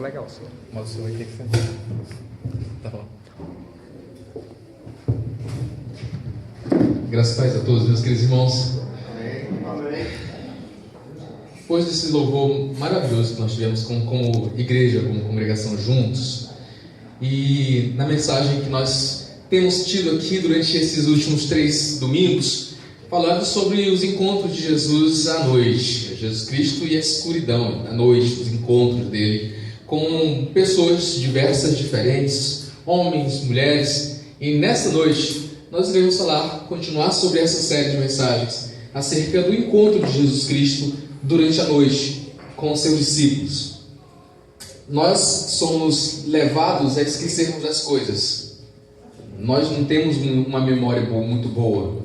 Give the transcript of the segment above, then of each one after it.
legal, senhor. Mas o senhor vai ter que ser. Tá bom. Graças a Deus a todos, meus queridos irmãos. Amém. Depois desse louvor maravilhoso que nós tivemos como igreja, como congregação juntos, e na mensagem que nós temos tido aqui durante esses últimos 3 domingos, falando sobre os encontros de Jesus à noite, Jesus Cristo e a escuridão, à noite, os encontros dele com pessoas diversas, diferentes, homens, mulheres, e nessa noite nós iremos continuar sobre essa série de mensagens acerca do encontro de Jesus Cristo durante a noite com os seus discípulos. Nós somos levados a esquecermos as coisas. Nós não temos uma memória muito boa.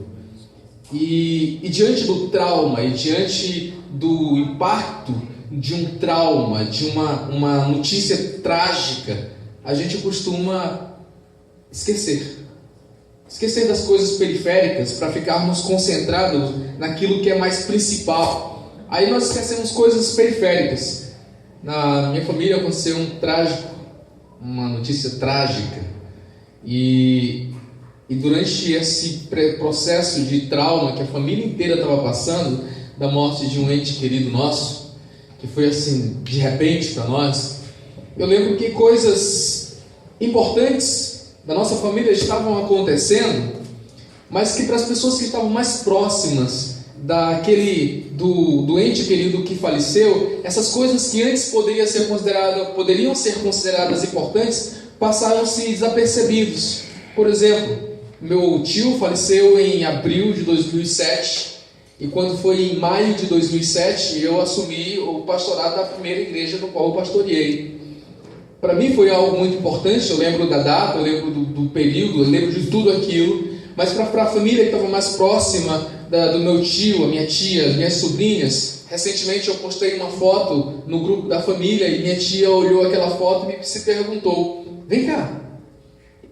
E diante do trauma, e diante do impacto de um trauma, de uma notícia trágica, a gente costuma esquecer das coisas periféricas para ficarmos concentrados naquilo que é mais principal. Aí nós esquecemos coisas periféricas. Na minha família aconteceu uma notícia trágica, e durante esse processo de trauma que a família inteira estava passando, da morte de um ente querido nosso, que foi assim, de repente para nós, eu lembro que coisas importantes da nossa família estavam acontecendo, mas que para as pessoas que estavam mais próximas do ente querido que faleceu, essas coisas que antes poderiam ser consideradas importantes, passaram-se desapercebidos. Por exemplo, meu tio faleceu em abril de 2007, e quando foi em maio de 2007, eu assumi o pastorado da primeira igreja no qual eu pastoreei. Para mim foi algo muito importante, eu lembro da data, eu lembro do período, eu lembro de tudo aquilo, mas para a família que estava mais próxima do meu tio, a minha tia, as minhas sobrinhas, recentemente eu postei uma foto no grupo da família e minha tia olhou aquela foto e se perguntou: vem cá,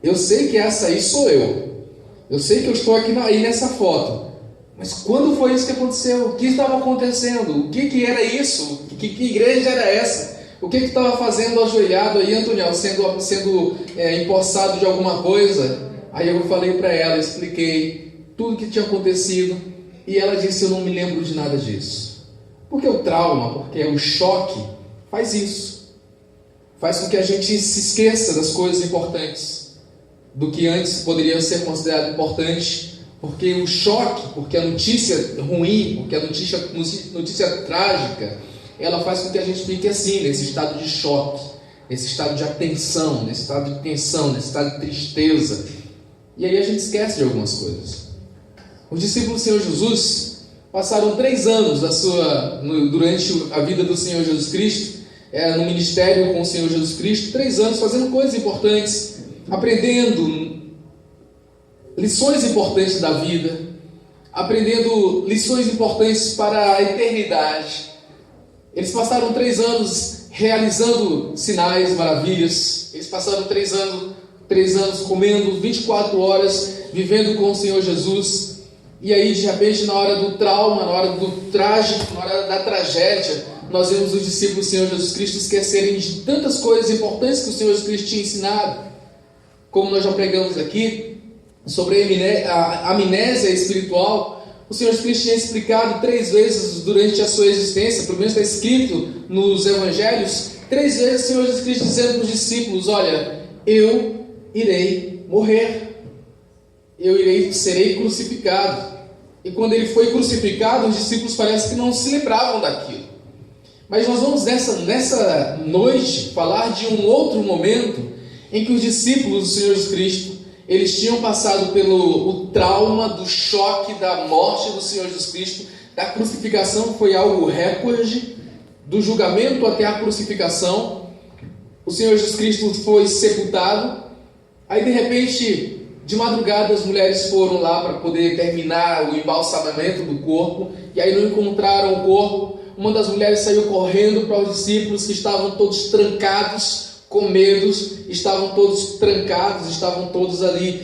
eu sei que essa aí sou eu sei que eu estou aqui aí nessa foto, mas quando foi isso que aconteceu? O que estava acontecendo? O que era isso? Que igreja era essa? O que estava fazendo ajoelhado aí, Antoniel, sendo empossado de alguma coisa? Aí eu falei para ela, expliquei tudo que tinha acontecido, e ela disse: eu não me lembro de nada disso. Porque o trauma, porque o choque faz isso, faz com que a gente se esqueça das coisas importantes, do que antes poderia ser considerado importante, porque o choque, porque a notícia ruim, porque a notícia trágica, ela faz com que a gente fique assim, nesse estado de choque, nesse estado de atenção, nesse estado de tensão, nesse estado de tristeza, e aí a gente esquece de algumas coisas. Os discípulos do Senhor Jesus passaram 3 anos durante a vida do Senhor Jesus Cristo, no ministério com o Senhor Jesus Cristo, 3 anos fazendo coisas importantes, aprendendo lições importantes da vida, aprendendo lições importantes para a eternidade. Eles passaram 3 anos realizando sinais, maravilhas. Eles passaram 3 anos comendo 24 horas, vivendo com o Senhor Jesus. E aí, de repente, na hora do trauma, na hora do trágico, na hora da tragédia, nós vemos os discípulos do Senhor Jesus Cristo esquecerem de tantas coisas importantes que o Senhor Jesus Cristo tinha ensinado. Como nós já pregamos aqui, sobre a amnésia espiritual, o Senhor Jesus Cristo tinha explicado 3 vezes durante a sua existência, pelo menos está escrito nos Evangelhos, 3 vezes o Senhor Jesus Cristo dizendo para os discípulos: olha, eu irei morrer, serei crucificado. E quando ele foi crucificado, os discípulos parece que não se lembravam daquilo. Mas nós vamos nessa noite falar de um outro momento em que os discípulos do Senhor Jesus Cristo, eles tinham passado pelo trauma do choque da morte do Senhor Jesus Cristo, da crucificação, foi algo recorde, do julgamento até a crucificação. O Senhor Jesus Cristo foi sepultado. Aí de repente, de madrugada, as mulheres foram lá para poder terminar o embalsamamento do corpo, e aí não encontraram o corpo. Uma das mulheres saiu correndo para os discípulos, que estavam todos trancados, com medos, estavam todos trancados, estavam todos ali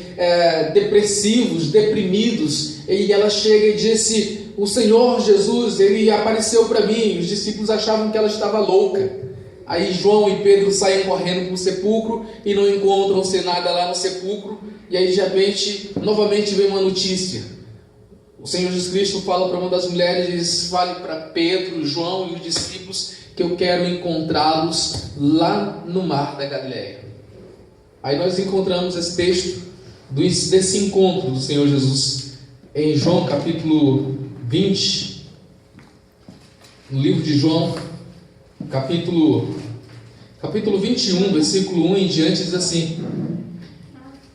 depressivos, deprimidos. E ela chega e disse: o Senhor Jesus, ele apareceu para mim. Os discípulos achavam que ela estava louca. Aí João e Pedro saem correndo para o sepulcro e não encontram sem nada lá no sepulcro. E aí de repente, novamente vem uma notícia. O Senhor Jesus Cristo fala para uma das mulheres, diz: fale para Pedro, João e os discípulos que eu quero encontrá-los lá no mar da Galileia. Aí nós encontramos esse texto desse encontro do Senhor Jesus em João capítulo 20, no livro de João, capítulo 21, versículo 1 em diante, diz assim: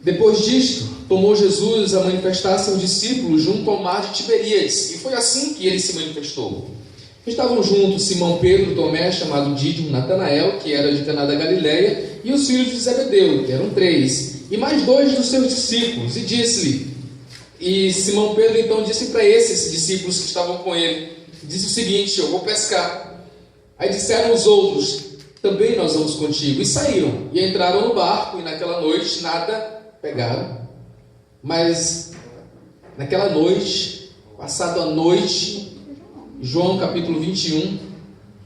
depois disto, tomou Jesus a manifestar a seus discípulos junto ao mar de Tiberíades, e foi assim que ele se manifestou. Estavam juntos Simão Pedro, Tomé, chamado Dídimo, Natanael, que era de Caná da Galileia, e os filhos de Zebedeu, que eram 3, e mais 2 dos seus discípulos, e disse-lhe, e Simão Pedro então disse para esses discípulos que estavam com ele, disse o seguinte: eu vou pescar. Aí disseram os outros: também nós vamos contigo. E saíram, e entraram no barco, e naquela noite nada pegaram. Mas naquela noite, passado a noite, João capítulo 21,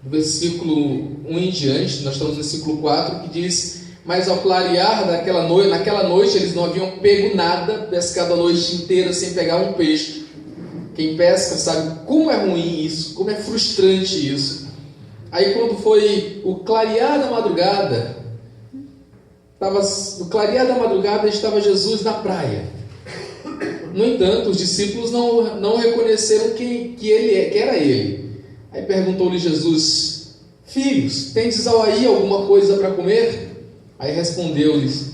versículo 1 em diante, nós estamos no versículo 4, que diz: mas ao clarear naquela noite eles não haviam pego nada, pescado a noite inteira sem pegar um peixe. Quem pesca sabe como é ruim isso, como é frustrante isso. Aí quando foi o clarear da madrugada, estava Jesus na praia. No entanto, os discípulos não reconheceram que era ele. Aí perguntou-lhe Jesus: filhos, tendes aí alguma coisa para comer? Aí respondeu-lhes: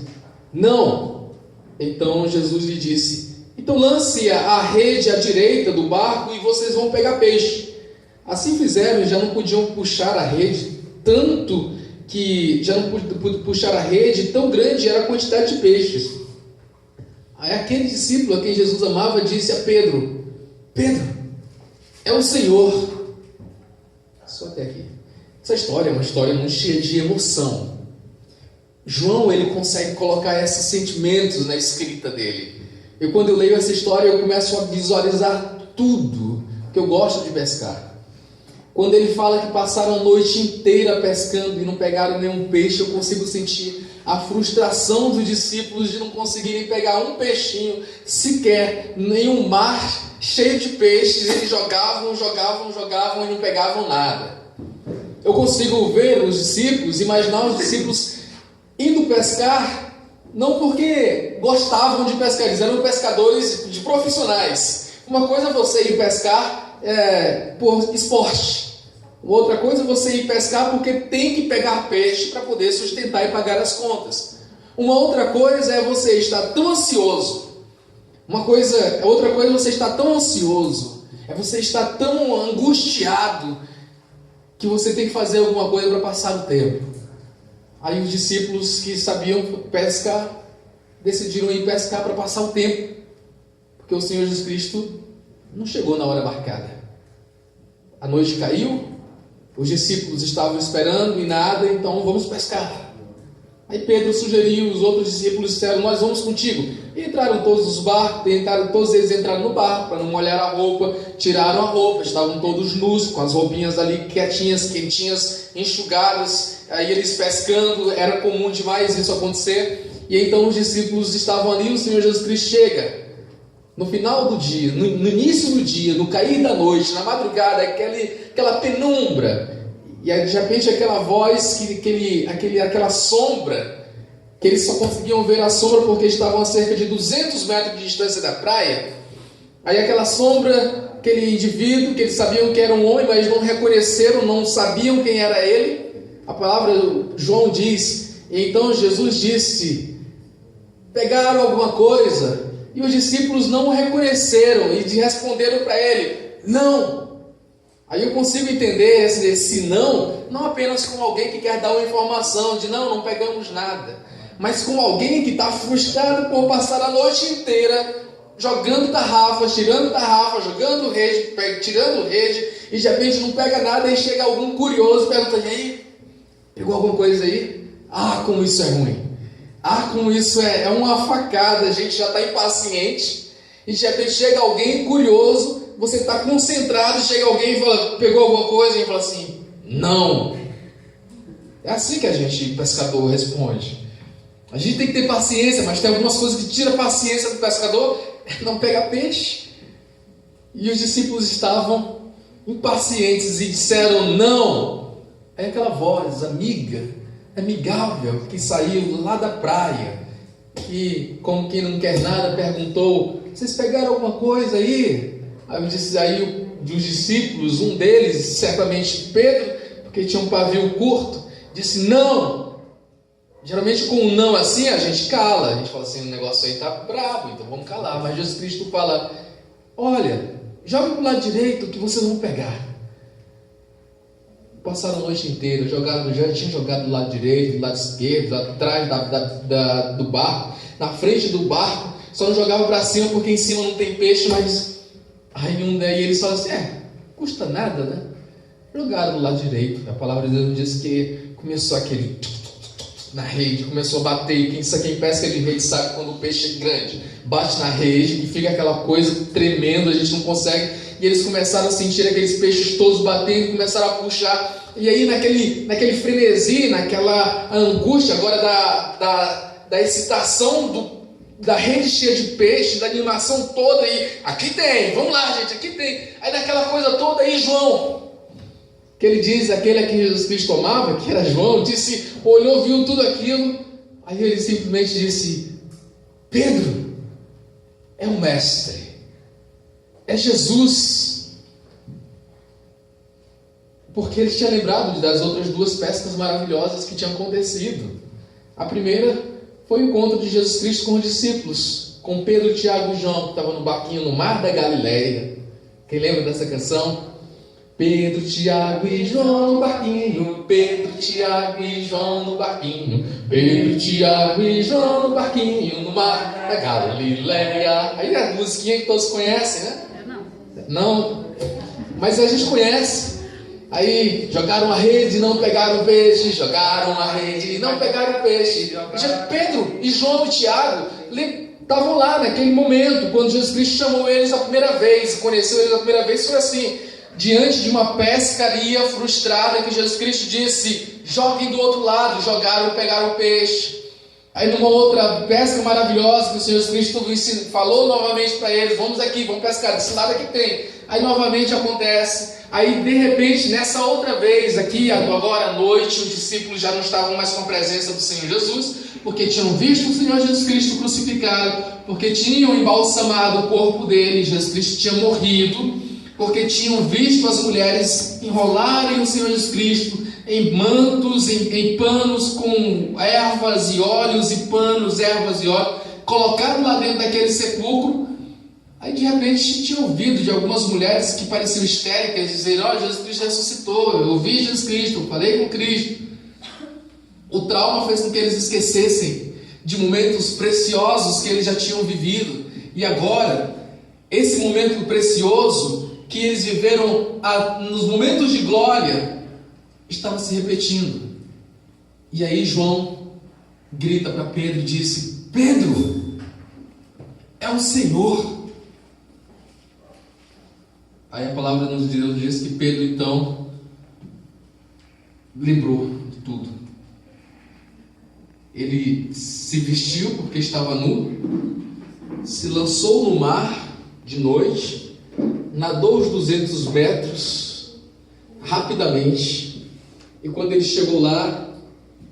não. Então Jesus lhe disse: então lance a rede à direita do barco e vocês vão pegar peixe. Assim fizeram e já não podiam puxar a rede, tanto que já não podiam puxar a rede, tão grande era a quantidade de peixes. Aí aquele discípulo a quem Jesus amava disse a Pedro: Pedro, é o Senhor. Só até aqui. Essa história é uma história muito cheia de emoção. João, ele consegue colocar esses sentimentos na escrita dele. Quando eu leio essa história, eu começo a visualizar tudo que eu gosto de pescar. Quando ele fala que passaram a noite inteira pescando e não pegaram nenhum peixe, eu consigo sentir a frustração dos discípulos de não conseguirem pegar um peixinho sequer em um mar cheio de peixes. Eles jogavam e não pegavam nada. Eu consigo ver os discípulos, imaginar os discípulos indo pescar, não porque gostavam de pescar, eles eram pescadores de profissionais. Uma coisa é você ir pescar por esporte. Outra coisa é você ir pescar porque tem que pegar peixe para poder sustentar e pagar as contas. Uma outra coisa é você estar tão ansioso. Outra coisa é você estar tão ansioso, é você estar tão angustiado que você tem que fazer alguma coisa para passar o tempo. Aí os discípulos que sabiam pescar decidiram ir pescar para passar o tempo, porque o Senhor Jesus Cristo não chegou na hora marcada. A noite caiu, os discípulos estavam esperando e nada, então vamos pescar. Aí Pedro sugeriu, os outros discípulos disseram: nós vamos contigo. E entraram todos os barcos, todos eles entraram no barco para não molhar a roupa, tiraram a roupa, estavam todos nus, com as roupinhas ali quietinhas, quentinhas, enxugadas. Aí eles pescando, era comum demais isso acontecer. E então os discípulos estavam ali, o Senhor Jesus Cristo chega. No final do dia, no início do dia, no cair da noite, na madrugada, aquela penumbra, e aí, de repente aquela voz, aquela sombra, que eles só conseguiam ver a sombra porque estavam a cerca de 200 metros de distância da praia. Aí aquela sombra, aquele indivíduo que eles sabiam que era um homem, mas não reconheceram, não sabiam quem era ele. A palavra João diz: então Jesus disse: pegaram alguma coisa? E os discípulos não o reconheceram e responderam para ele: não. Aí eu consigo entender esse não apenas com alguém que quer dar uma informação de não pegamos nada, mas com alguém que está frustrado por passar a noite inteira jogando tarrafas, tirando tarrafa, jogando rede, tirando rede, e de repente não pega nada, e chega algum curioso e pergunta: e aí, pegou alguma coisa aí? Ah, como isso é ruim! Ah, como isso é uma facada, a gente já está impaciente, e de repente chega alguém curioso, você está concentrado, chega alguém e fala: pegou alguma coisa? E fala assim: não. É assim que a gente, pescador, responde. A gente tem que ter paciência, mas tem algumas coisas que tiram a paciência do pescador, não pegar peixe. E os discípulos estavam impacientes e disseram não. É aquela voz amiga, amigável, que saiu lá da praia, que, como quem não quer nada, perguntou: vocês pegaram alguma coisa aí? Aí dos discípulos, um deles, certamente Pedro, porque tinha um pavio curto, disse não. Geralmente com um não assim a gente cala, a gente fala assim, o negócio aí está bravo, então vamos calar. Mas Jesus Cristo fala: olha, joga para o lado direito que vocês vão pegar. Passaram a noite inteira, já tinha jogado do lado direito, do lado esquerdo, atrás do barco, na frente do barco, só não jogava para cima porque em cima não tem peixe. Mas aí eles falam assim: custa nada, né? Jogaram do lado direito. A palavra de Deus diz que começou aquele na rede, começou a bater. Quem pesca de rede sabe quando o peixe é grande, bate na rede e fica aquela coisa tremenda, a gente não consegue. E eles começaram a sentir aqueles peixes todos batendo, começaram a puxar. E aí naquele frenesi, naquela angústia agora da excitação da rede cheia de peixe, da animação toda, e aqui tem, vamos lá gente, aqui tem. Aí daquela coisa toda, aí João, que ele diz, aquele a quem Jesus Cristo tomava, que era João, disse, olhou, viu tudo aquilo, aí ele simplesmente disse: Pedro, é o mestre, é Jesus. Porque ele tinha lembrado das outras duas pescas maravilhosas que tinham acontecido. A primeira foi o encontro de Jesus Cristo com os discípulos, com Pedro, Tiago e João, que estavam no barquinho no mar da Galileia. Quem lembra dessa canção? Pedro, Tiago e João no barquinho, Pedro, Tiago e João no barquinho, Pedro, Tiago e João no barquinho, no mar da Galileia. Aí é a musiquinha que todos conhecem, né? Não, mas a gente conhece. Aí jogaram a rede e não pegaram peixe, jogaram a rede e não pegaram peixe. Pedro e João e Tiago estavam lá naquele momento, quando Jesus Cristo chamou eles a primeira vez, conheceu eles a primeira vez, foi assim, diante de uma pescaria frustrada, que Jesus Cristo disse: joguem do outro lado. Jogaram e pegaram peixe. Aí numa outra pesca maravilhosa, que o Senhor Jesus Cristo falou novamente para eles: vamos aqui, vamos pescar, desse lado aqui tem. Aí novamente acontece. Aí de repente, nessa outra vez aqui, agora à noite, os discípulos já não estavam mais com a presença do Senhor Jesus, porque tinham visto o Senhor Jesus Cristo crucificado, porque tinham embalsamado o corpo dele, Jesus Cristo tinha morrido, porque tinham visto as mulheres enrolarem o Senhor Jesus Cristo em mantos, em panos com ervas e óleos, e panos, ervas e óleos, colocaram lá dentro daquele sepulcro. Aí de repente tinha ouvido de algumas mulheres que pareciam histéricas dizer: ó, Jesus Cristo ressuscitou, eu ouvi Jesus Cristo, eu falei com Cristo. O trauma fez com que eles esquecessem de momentos preciosos que eles já tinham vivido, e agora esse momento precioso que eles viveram nos momentos de glória estava se repetindo. E aí João grita para Pedro e disse: Pedro, é o Senhor. Aí a palavra de Deus diz que Pedro então lembrou de tudo. Ele se vestiu porque estava nu, se lançou no mar de noite, nadou os 200 metros rapidamente, e quando ele chegou lá,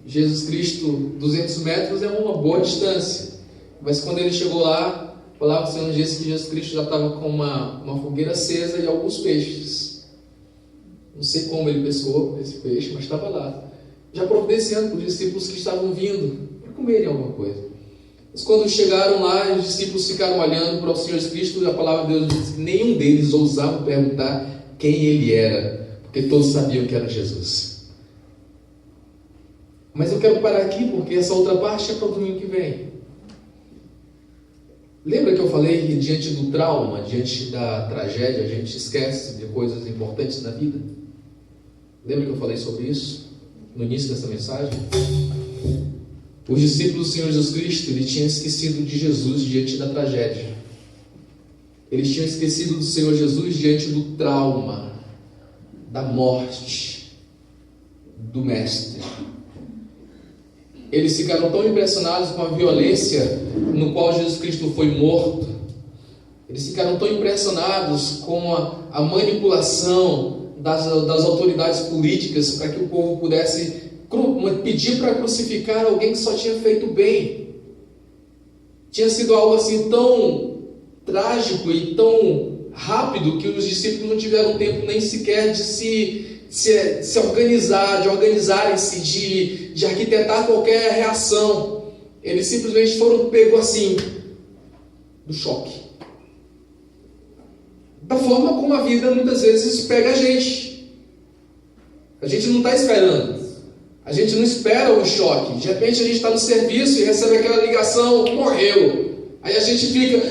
Jesus Cristo, 200 metros é uma boa distância, mas quando ele chegou lá, a palavra do Senhor disse que Jesus Cristo já estava com uma fogueira acesa e alguns peixes. Não sei como ele pescou esse peixe, mas estava lá, já providenciando para os discípulos que estavam vindo para comerem alguma coisa. Mas quando chegaram lá, os discípulos ficaram olhando para o Senhor Jesus Cristo, e a palavra de Deus diz que nenhum deles ousava perguntar quem ele era, porque todos sabiam que era Jesus. Mas eu quero parar aqui, porque essa outra parte é para o domingo que vem. Lembra que eu falei que diante do trauma, diante da tragédia, a gente esquece de coisas importantes na vida? Lembra que eu falei sobre isso no início dessa mensagem? Os discípulos do Senhor Jesus Cristo, eles tinham esquecido de Jesus diante da tragédia. Eles tinham esquecido do Senhor Jesus diante do trauma, da morte, do Mestre. Eles ficaram tão impressionados com a violência no qual Jesus Cristo foi morto. Eles ficaram tão impressionados com a manipulação das autoridades políticas para que o povo pudesse pedir para crucificar alguém que só tinha feito bem. Tinha sido algo assim tão trágico e tão rápido que os discípulos não tiveram tempo nem sequer de se organizar, de organizarem-se, de arquitetar qualquer reação. Eles simplesmente foram pegos assim, do choque. Da forma como a vida muitas vezes pega a gente. A gente não está esperando. A gente não espera o choque. De repente a gente está no serviço e recebe aquela ligação, morreu. Aí a gente fica,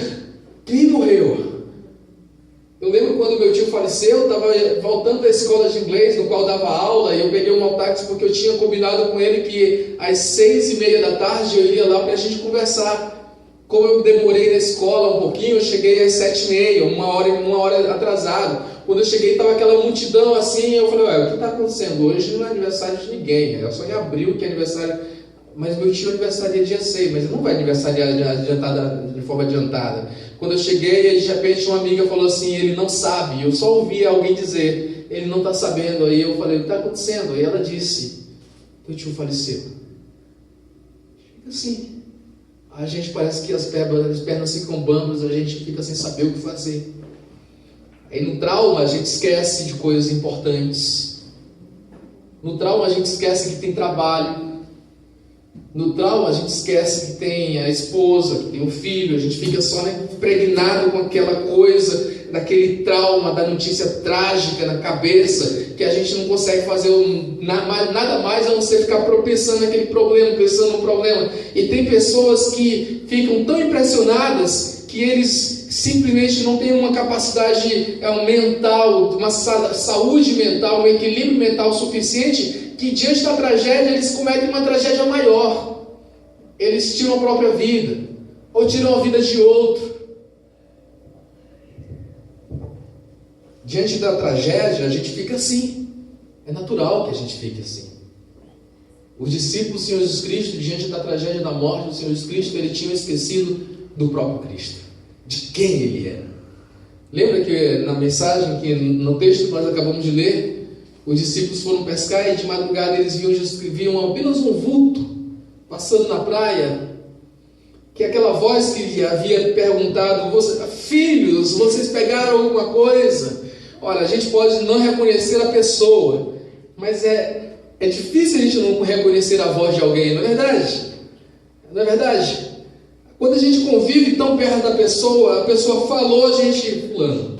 quem morreu? Eu lembro quando meu tio faleceu, eu estava voltando da escola de inglês, no qual dava aula, e eu peguei um táxi porque eu tinha combinado com ele que às 6:30 da tarde eu iria lá para a gente conversar. Como eu demorei na escola um pouquinho, eu cheguei às 7:30, uma hora atrasado. Quando eu cheguei, estava aquela multidão assim, eu falei, ué, o que está acontecendo? Hoje não é aniversário de ninguém, é só em abril que é aniversário, mas meu tio aniversaria dia 6, mas ele não vai aniversariar de forma adiantada. Quando eu cheguei, de repente uma amiga falou assim, ele não sabe, eu só ouvi alguém dizer, ele não está sabendo. Aí eu falei, o que está acontecendo? Aí ela disse, teu tio faleceu. Fica assim. A gente parece que as pernas ficam bambas, a gente fica sem saber o que fazer. Aí no trauma a gente esquece de coisas importantes. No trauma a gente esquece que tem trabalho. No trauma a gente esquece que tem a esposa, que tem um filho. A gente fica só impregnado com aquela coisa, daquele trauma, da notícia trágica na cabeça, que a gente não consegue fazer nada mais a não ser ficar pensando naquele problema, pensando no problema. E tem pessoas que ficam tão impressionadas que eles simplesmente não têm uma capacidade mental, uma saúde mental, um equilíbrio mental suficiente, que diante da tragédia eles cometem uma tragédia maior. Eles tiram a própria vida, ou tiram a vida de outro. Diante da tragédia, a gente fica assim. É natural que a gente fique assim. Os discípulos do Senhor Jesus Cristo, diante da tragédia da morte do Senhor Jesus Cristo, eles tinham esquecido do próprio Cristo, de quem Ele era. Lembra que na mensagem, que no texto que nós acabamos de ler, os discípulos foram pescar e de madrugada eles viam apenas um vulto passando na praia, que aquela voz que havia perguntado, filhos, vocês pegaram alguma coisa? Olha, a gente pode não reconhecer a pessoa, mas é difícil a gente não reconhecer a voz de alguém, não é verdade? Não é verdade? Quando a gente convive tão perto da pessoa, a pessoa falou, a gente, fulano.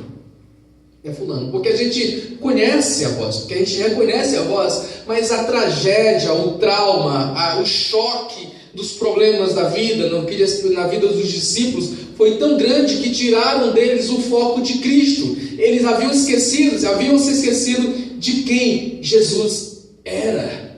É fulano, porque a gente conhece a voz, porque a gente reconhece a voz, mas a tragédia, o trauma, o choque dos problemas da vida, na vida dos discípulos, foi tão grande que tiraram deles o foco de Cristo. Eles haviam se esquecido de quem Jesus era.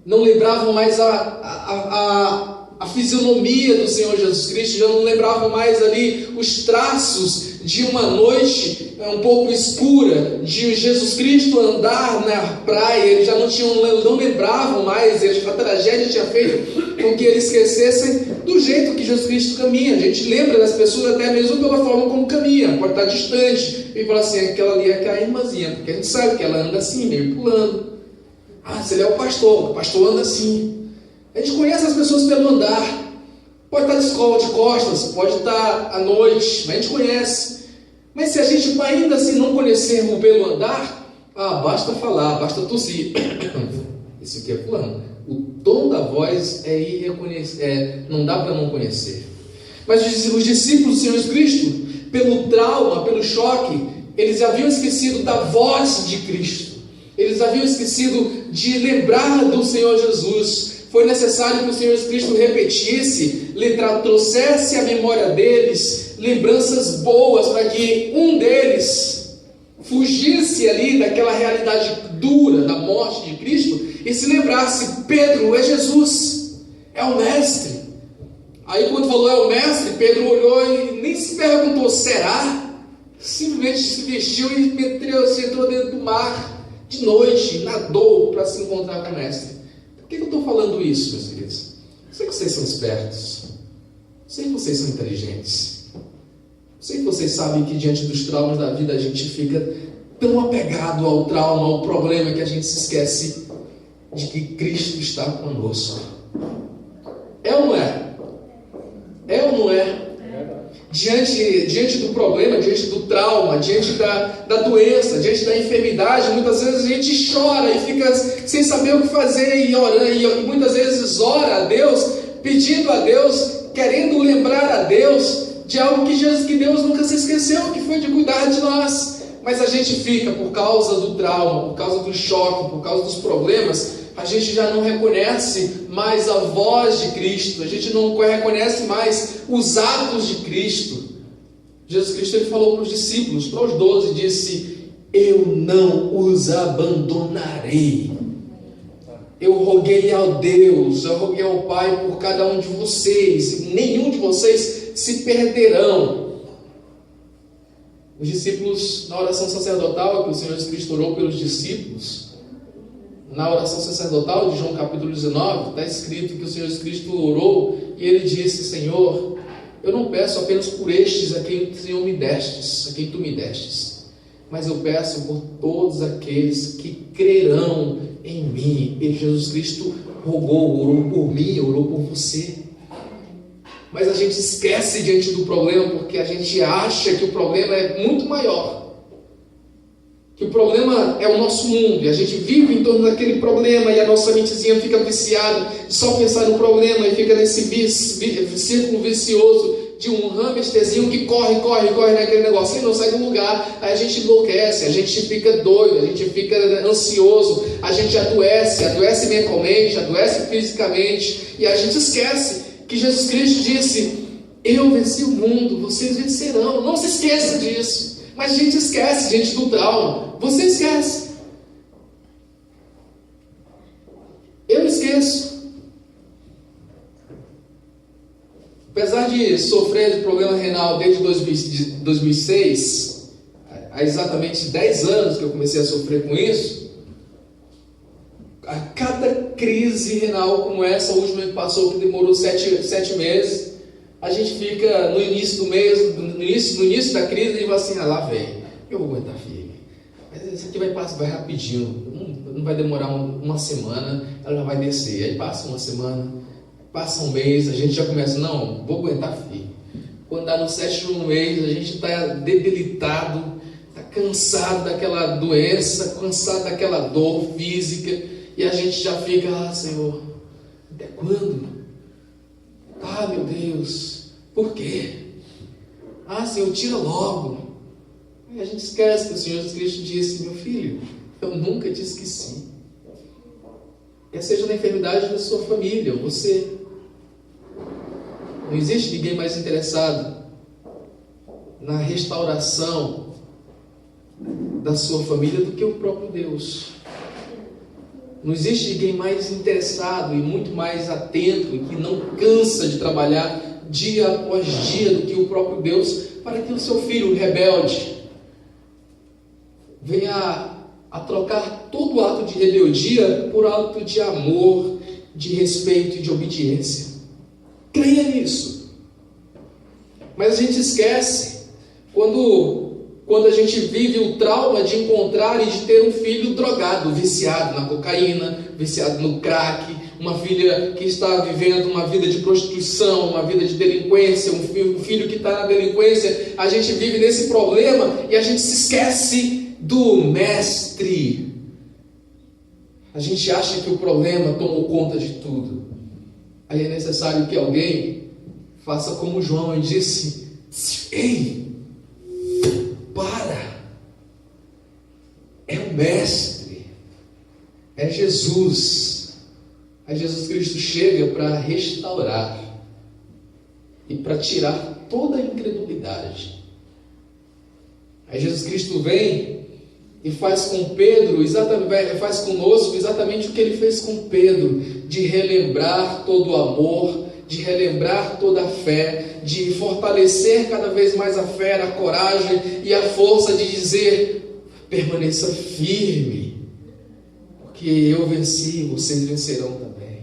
Não lembravam mais a fisionomia do Senhor Jesus Cristo, já não lembravam mais ali os traços de uma noite um pouco escura, de Jesus Cristo andar na praia. Eles já não lembravam mais, a tragédia tinha feito com que eles esquecessem do jeito que Jesus Cristo caminha. A gente lembra das pessoas até mesmo pela forma como caminha, pode estar distante, e fala assim, aquela ali é aquela irmãzinha, porque a gente sabe que ela anda assim, meio pulando. Se ele é o pastor anda assim. A gente conhece as pessoas pelo andar. Pode estar de escola, de costas, pode estar à noite, mas a gente conhece. Mas se a gente ainda assim não conhecermos pelo andar, basta falar, basta tossir. Isso aqui é fulano. O tom da voz é irreconhecível, não dá para não conhecer. Mas os discípulos do Senhor Jesus Cristo, pelo trauma, pelo choque, eles haviam esquecido da voz de Cristo. Eles haviam esquecido de lembrar do Senhor Jesus. Foi necessário que o Senhor Jesus Cristo repetisse, trouxesse à memória deles lembranças boas, para que um deles fugisse ali daquela realidade dura da morte de Cristo e se lembrasse, Pedro é Jesus, é o Mestre. Aí quando falou é o Mestre, Pedro olhou e nem se perguntou, será? Simplesmente se vestiu e entrou dentro do mar de noite, nadou para se encontrar com o Mestre. que eu estou falando isso, meus queridos? Sei que vocês são espertos. Sei que vocês são inteligentes. Sei que vocês sabem que diante dos traumas da vida a gente fica tão apegado ao trauma, ao problema, que a gente se esquece de que Cristo está conosco. É ou não é? É ou não é? Diante do problema, diante do trauma, diante da doença, diante da enfermidade, muitas vezes a gente chora e fica sem saber o que fazer e muitas vezes ora a Deus, pedindo a Deus, querendo lembrar a Deus de algo que Deus nunca se esqueceu, que foi de cuidar de nós. Mas a gente fica, por causa do trauma, por causa do choque, por causa dos problemas, a gente já não reconhece mais a voz de Cristo, a gente não reconhece mais os atos de Cristo. Jesus Cristo ele falou para os discípulos, para os 12, disse: eu não os abandonarei. Eu roguei ao Deus, eu roguei ao Pai por cada um de vocês, e nenhum de vocês se perderão. Os discípulos, na oração sacerdotal que o Senhor Jesus Cristo orou pelos discípulos, na oração sacerdotal de João capítulo 19, está escrito que o Senhor Jesus Cristo orou e ele disse: Senhor, eu não peço apenas por estes a quem o Senhor me destes, a quem tu me destes, mas eu peço por todos aqueles que crerão em mim. E Jesus Cristo rogou, orou por mim, orou por você. Mas a gente esquece diante do problema, porque a gente acha que o problema é muito maior, que o problema é o nosso mundo, e a gente vive em torno daquele problema, e a nossa mentezinha fica viciada de só pensar no problema, e fica nesse círculo vicioso de um hamsterzinho que corre naquele negócio e não sai do lugar. Aí a gente enlouquece, a gente fica doido, a gente fica ansioso, a gente adoece mentalmente, adoece fisicamente, e a gente esquece que Jesus Cristo disse: eu venci o mundo, vocês vencerão. Não se esqueça disso. Mas a gente esquece diante do trauma. Você esquece. Eu esqueço. Apesar de sofrer de problema renal desde 2006, há exatamente 10 anos que eu comecei a sofrer com isso, a cada crise renal como essa última que passou, que demorou 7 meses, a gente fica no início do mês, no início da crise, e fala assim: lá vem, eu vou aguentar firme. Mas isso aqui vai rapidinho, não vai demorar uma semana, ela já vai descer. Aí passa uma semana, passa um mês, a gente já começa: não, vou aguentar firme. Quando dá no 7º mês, a gente está debilitado, está cansado daquela doença, cansado daquela dor física, e a gente já fica: Senhor, até quando? Meu Deus, por quê? Senhor, tira logo. E a gente esquece que o Senhor Jesus Cristo disse: meu filho, eu nunca te esqueci. Quer seja na enfermidade da sua família, você. Não existe ninguém mais interessado na restauração da sua família do que o próprio Deus. Não existe ninguém mais interessado e muito mais atento e que não cansa de trabalhar dia após dia do que o próprio Deus, para que o seu filho rebelde venha a trocar todo ato de rebeldia por ato de amor, de respeito e de obediência. Creia nisso. Mas a gente esquece quando a gente vive o trauma de encontrar e de ter um filho drogado, viciado na cocaína, viciado no crack, uma filha que está vivendo uma vida de prostituição, uma vida de delinquência, um filho que está na delinquência. A gente vive nesse problema e a gente se esquece do mestre. A gente acha que o problema tomou conta de tudo. Aí é necessário que alguém faça como João e disse: ei, para, é o mestre, é Jesus. Aí Jesus Cristo chega para restaurar e para tirar toda a incredulidade. Aí Jesus Cristo vem e faz com Pedro, faz conosco exatamente o que ele fez com Pedro, de relembrar todo o amor, de relembrar toda a fé, de fortalecer cada vez mais a fé, a coragem e a força de dizer: permaneça firme, porque eu venci, vocês vencerão também.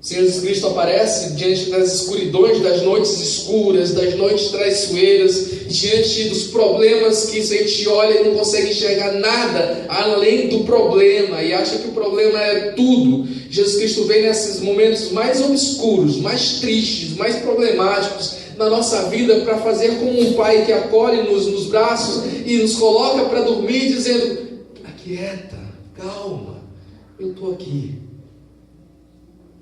Senhor Jesus Cristo aparece diante das escuridões, das noites escuras, das noites traiçoeiras, diante dos problemas que a gente olha e não consegue enxergar nada além do problema e acha que o problema é tudo. Jesus Cristo vem nesses momentos mais obscuros, mais tristes, mais problemáticos na nossa vida para fazer como um pai que acolhe-nos nos braços e nos coloca para dormir dizendo: aquieta, calma, eu estou aqui.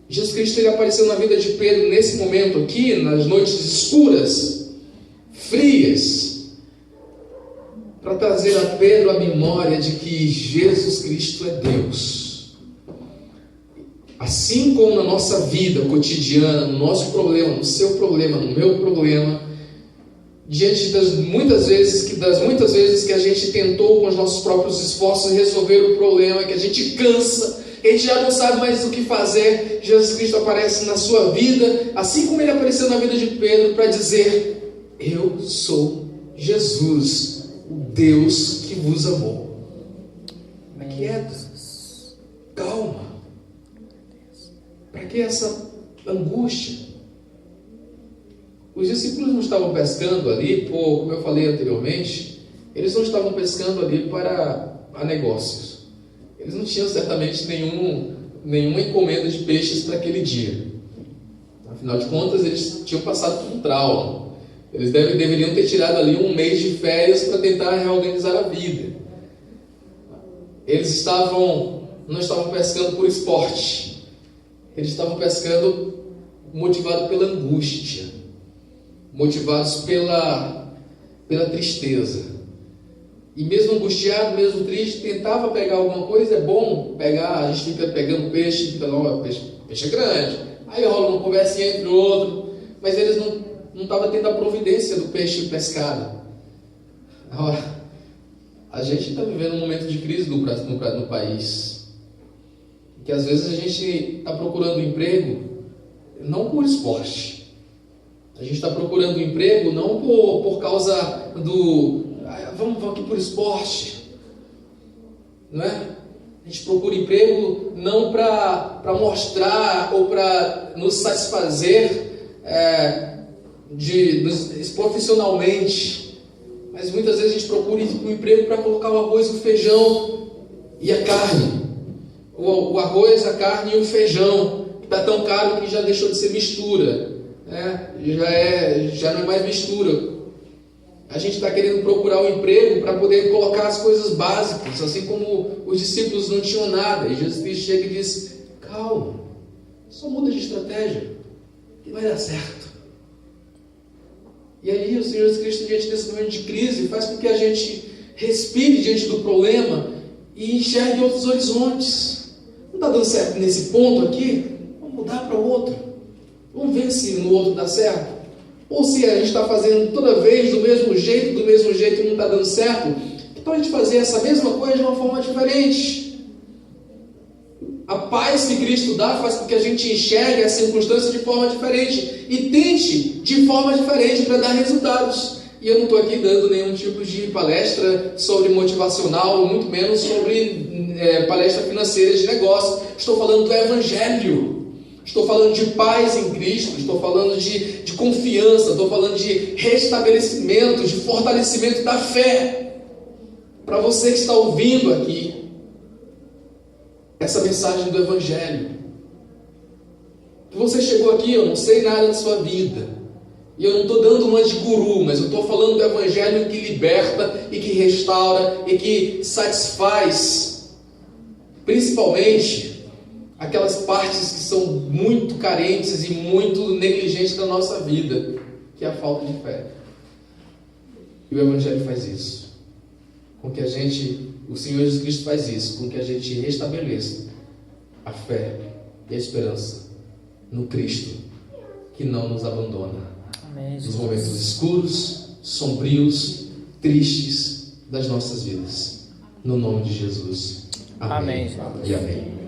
Jesus Cristo ele apareceu na vida de Pedro nesse momento aqui, nas noites escuras, frias, para trazer a Pedro a memória de que Jesus Cristo é Deus. Assim como na nossa vida cotidiana, no nosso problema, no seu problema, no meu problema, diante das muitas vezes que a gente tentou com os nossos próprios esforços resolver o problema, que a gente cansa, a gente já não sabe mais o que fazer, Jesus Cristo aparece na sua vida, assim como ele apareceu na vida de Pedro, para dizer: eu sou Jesus, o Deus que vos amou. Aquieta, calma. Para que essa angústia? Os discípulos não estavam pescando ali, como eu falei anteriormente, eles não estavam pescando ali para negócios. Eles não tinham certamente nenhuma encomenda de peixes para aquele dia. Afinal de contas, eles tinham passado por um trauma. Eles deveriam ter tirado ali um mês de férias para tentar reorganizar a vida. Eles não estavam pescando por esporte. Eles estavam pescando motivados pela angústia, motivados pela tristeza. E mesmo angustiado, mesmo triste, tentava pegar alguma coisa. É bom pegar, a gente fica pegando peixe, fica lá, peixe é grande. Aí rola uma conversinha entre o outro, mas eles não estavam tendo a providência do peixe pescado. Agora, a gente está vivendo um momento de crise no país, que às vezes a gente está procurando emprego não por esporte. A gente está procurando emprego não por causa do... Vamos aqui por esporte, não é? A gente procura emprego não para mostrar ou para nos satisfazer profissionalmente, mas muitas vezes a gente procura um emprego para colocar o arroz, o feijão e a carne, o arroz, a carne e o feijão, que está tão caro que já deixou de ser mistura, já não é mais mistura. A gente está querendo procurar um emprego para poder colocar as coisas básicas, assim como os discípulos não tinham nada. E Jesus Cristo chega e diz: calma, só muda de estratégia e vai dar certo. E aí o Senhor Jesus Cristo, diante desse momento de crise, faz com que a gente respire diante do problema e enxergue outros horizontes. Não está dando certo nesse ponto aqui? Vamos mudar para outro. Vamos ver se no outro dá certo. Ou se a gente está fazendo toda vez do mesmo jeito não está dando certo, então a gente fazer essa mesma coisa de uma forma diferente. A paz que Cristo dá faz com que a gente enxergue a circunstância de forma diferente e tente de forma diferente para dar resultados. E eu não estou aqui dando nenhum tipo de palestra sobre motivacional, muito menos sobre palestra financeira de negócio. Estou falando do Evangelho. Estou falando de paz em Cristo, estou falando de confiança, estou falando de restabelecimento, de fortalecimento da fé. Para você que está ouvindo aqui essa mensagem do Evangelho, que você chegou aqui, eu não sei nada da sua vida, e eu não estou dando uma de guru, mas eu estou falando do Evangelho que liberta e que restaura e que satisfaz, principalmente aquelas partes que são muito carentes e muito negligentes da nossa vida, que é a falta de fé. E o Evangelho faz isso. O Senhor Jesus Cristo faz isso, com que a gente restabeleça a fé e a esperança no Cristo, que não nos abandona. Amém, nos momentos escuros, sombrios, tristes das nossas vidas. No nome de Jesus. Amém. Amém. E amém.